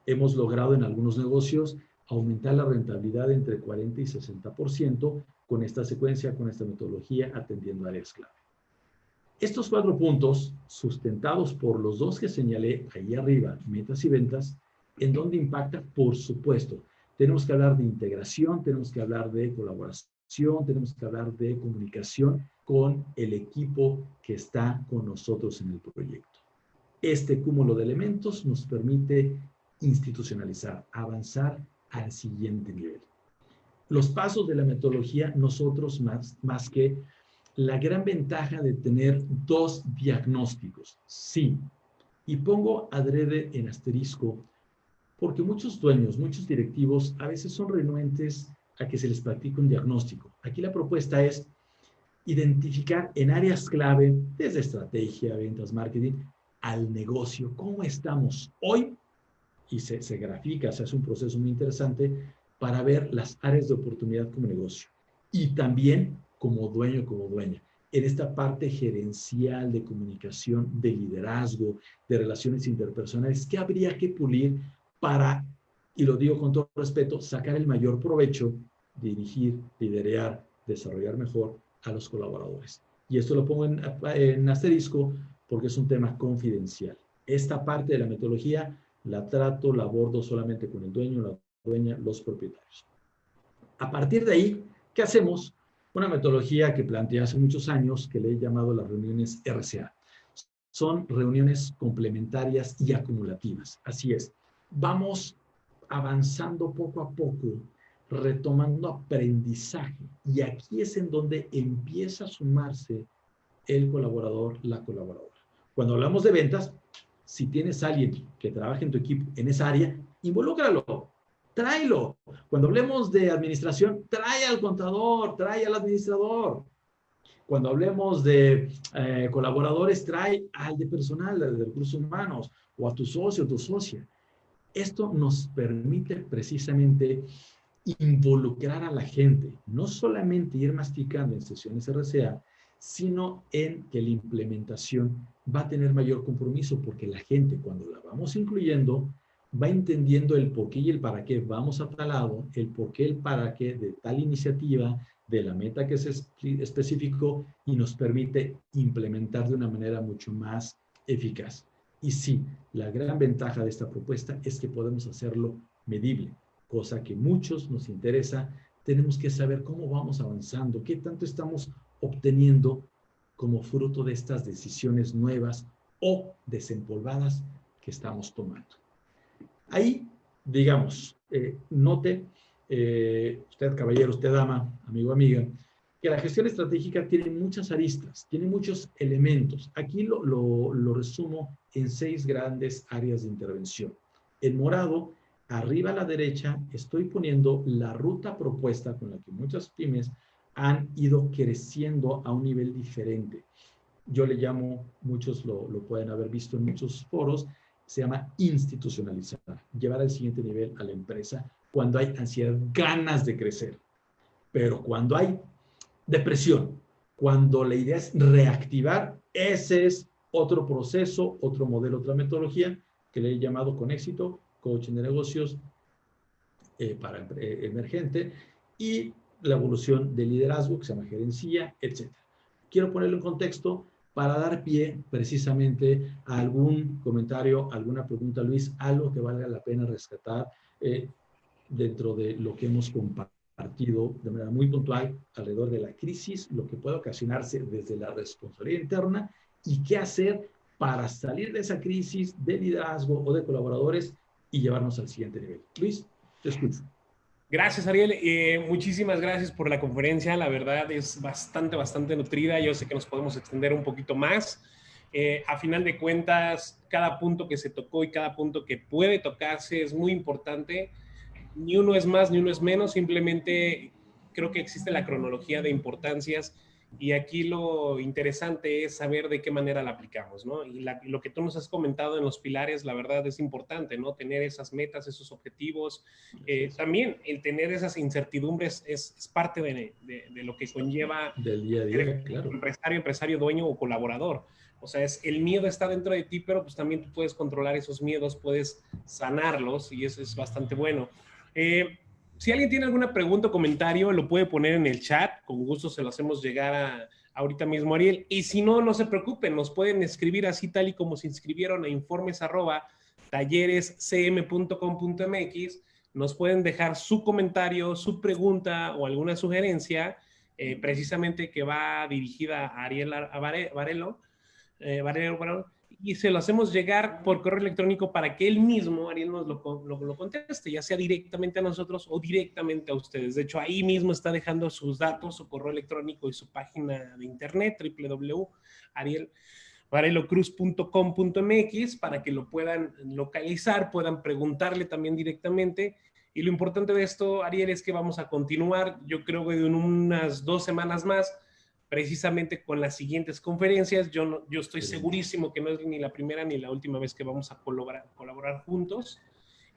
Speaker 2: Hemos logrado en algunos negocios aumentar la rentabilidad entre 40 y 60% con esta secuencia, con esta metodología, atendiendo áreas clave. Estos 4 puntos, sustentados por los 2 que señalé ahí arriba, metas y ventas, ¿en dónde impacta? Por supuesto. Tenemos que hablar de integración, tenemos que hablar de colaboración, tenemos que hablar de comunicación con el equipo que está con nosotros en el proyecto. Este cúmulo de elementos nos permite institucionalizar, avanzar al siguiente nivel. Los pasos de la metodología, nosotros más que la gran ventaja de tener 2 diagnósticos, sí, y pongo adrede en asterisco, porque muchos dueños, muchos directivos a veces son renuentes a que se les practique un diagnóstico. Aquí la propuesta es identificar en áreas clave, desde estrategia, ventas, marketing, al negocio, cómo estamos hoy, y se grafica, se hace un proceso muy interesante para ver las áreas de oportunidad como negocio y también como dueño, como dueña, en esta parte gerencial de comunicación, de liderazgo, de relaciones interpersonales, que habría que pulir para, y lo digo con todo respeto, sacar el mayor provecho, dirigir, liderear, desarrollar mejor a los colaboradores. Y esto lo pongo en asterisco porque es un tema confidencial. Esta parte de la metodología la trato, la abordo solamente con el dueño, la dueña, los propietarios. A partir de ahí, ¿qué hacemos? Una metodología que planteé hace muchos años, que le he llamado las reuniones RCA. Son reuniones complementarias y acumulativas. Así es. Vamos avanzando poco a poco, retomando aprendizaje. Y aquí es en donde empieza a sumarse el colaborador, la colaboradora. Cuando hablamos de ventas, si tienes a alguien que trabaje en tu equipo en esa área, involúcralo, tráelo. Cuando hablemos de administración, trae al contador, trae al administrador. Cuando hablemos de colaboradores, trae al de personal, al de recursos humanos, o a tu socio, tu socia. Esto nos permite precisamente involucrar a la gente, no solamente ir masticando en sesiones RCA, sino en que la implementación va a tener mayor compromiso, porque la gente, cuando la vamos incluyendo, va entendiendo el por qué y el para qué vamos a tal lado, el por qué, el para qué de tal iniciativa, de la meta que se especificó, y nos permite implementar de una manera mucho más eficaz. Y sí, la gran ventaja de esta propuesta es que podemos hacerlo medible, cosa que muchos nos interesa. Tenemos que saber cómo vamos avanzando, qué tanto estamos obteniendo como fruto de estas decisiones nuevas o desempolvadas que estamos tomando. Ahí, digamos, note, usted caballero, usted dama, amigo, amiga, que la gestión estratégica tiene muchas aristas, tiene muchos elementos. Aquí lo resumo en 6 grandes áreas de intervención. En morado, arriba a la derecha, estoy poniendo la ruta propuesta con la que muchas pymes han ido creciendo a un nivel diferente. Yo le llamo, muchos lo pueden haber visto en muchos foros, se llama institucionalizar, llevar al siguiente nivel a la empresa cuando hay ansiedad, ganas de crecer. Pero cuando hay depresión, cuando la idea es reactivar, ese es otro proceso, otro modelo, otra metodología que le he llamado con éxito coaching de negocios para emergente, y la evolución del liderazgo que se llama gerencia, etc. Quiero ponerlo en contexto para dar pie precisamente a algún comentario, alguna pregunta, Luis, algo que valga la pena rescatar dentro de lo que hemos compartido de manera muy puntual alrededor de la crisis, lo que puede ocasionarse desde la responsabilidad interna y qué hacer para salir de esa crisis de liderazgo o de colaboradores y llevarnos al siguiente nivel. Luis, te escucho.
Speaker 1: Gracias, Ariel. Muchísimas gracias por la conferencia. La verdad es bastante nutrida. Yo sé que nos podemos extender un poquito más. A final de cuentas, cada punto que se tocó y cada punto que puede tocarse es muy importante. Ni uno es más, ni uno es menos. Simplemente creo que existe la cronología de importancias, y aquí lo interesante es saber de qué manera la aplicamos, ¿no? Y lo que tú nos has comentado en los pilares, la verdad es importante, ¿no? Tener esas metas, esos objetivos. También el tener esas incertidumbres es parte de lo que conlleva
Speaker 2: del día a día, claro.
Speaker 1: Empresario, dueño o colaborador. O sea, el miedo está dentro de ti, pero pues también tú puedes controlar esos miedos, puedes sanarlos, y eso es bastante bueno. Si alguien tiene alguna pregunta o comentario, lo puede poner en el chat. Con gusto se lo hacemos llegar ahorita mismo, Ariel. Y si no, no se preocupen, nos pueden escribir así tal y como se inscribieron a informes@tallerescm.com.mx. Nos pueden dejar su comentario, su pregunta o alguna sugerencia, precisamente que va dirigida a Ariel Varelo, y se lo hacemos llegar por correo electrónico para que él mismo, Ariel, nos lo conteste, ya sea directamente a nosotros o directamente a ustedes. De hecho, ahí mismo está dejando sus datos, su correo electrónico y su página de internet, www.arielvarelocruz.com.mx, para que lo puedan localizar, puedan preguntarle también directamente. Y lo importante de esto, Ariel, es que vamos a continuar, yo creo que en unas 2 semanas más, precisamente con las siguientes conferencias. Yo estoy segurísimo que no es ni la primera ni la última vez que vamos a colaborar juntos.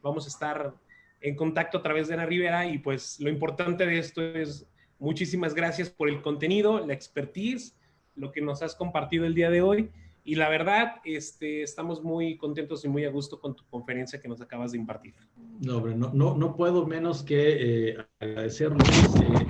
Speaker 1: Vamos a estar en contacto a través de Ana Rivera, y pues lo importante de esto es muchísimas gracias por el contenido, la expertise, lo que nos has compartido el día de hoy, y la verdad estamos muy contentos y muy a gusto con tu conferencia que nos acabas de impartir.
Speaker 2: No, hombre, no puedo menos que agradecerles el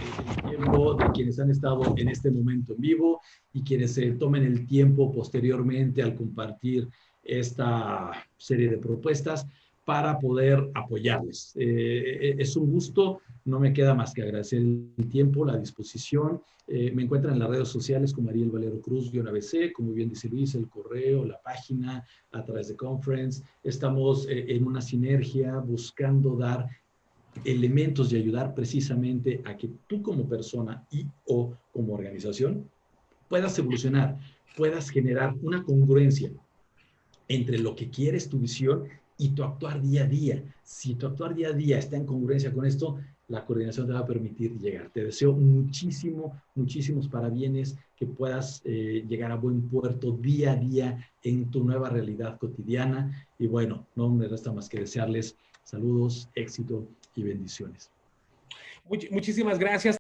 Speaker 2: tiempo de quienes han estado en este momento en vivo y quienes tomen el tiempo posteriormente al compartir esta serie de propuestas para poder apoyarles. Es un gusto, no me queda más que agradecer el tiempo, la disposición. Me encuentran en las redes sociales como Ariel Valero Cruz-ABC, como bien dice Luis, el correo, la página, a través de Conference. Estamos en una sinergia buscando dar elementos y ayudar precisamente a que tú como persona y o como organización puedas evolucionar, puedas generar una congruencia entre lo que quieres, tu visión, y tu actuar día a día. Si tu actuar día a día está en congruencia con esto, la coordinación te va a permitir llegar. Te deseo muchísimos parabienes, que puedas llegar a buen puerto día a día en tu nueva realidad cotidiana. Y bueno, no me resta más que desearles saludos, éxito y bendiciones.
Speaker 1: Muchísimas gracias.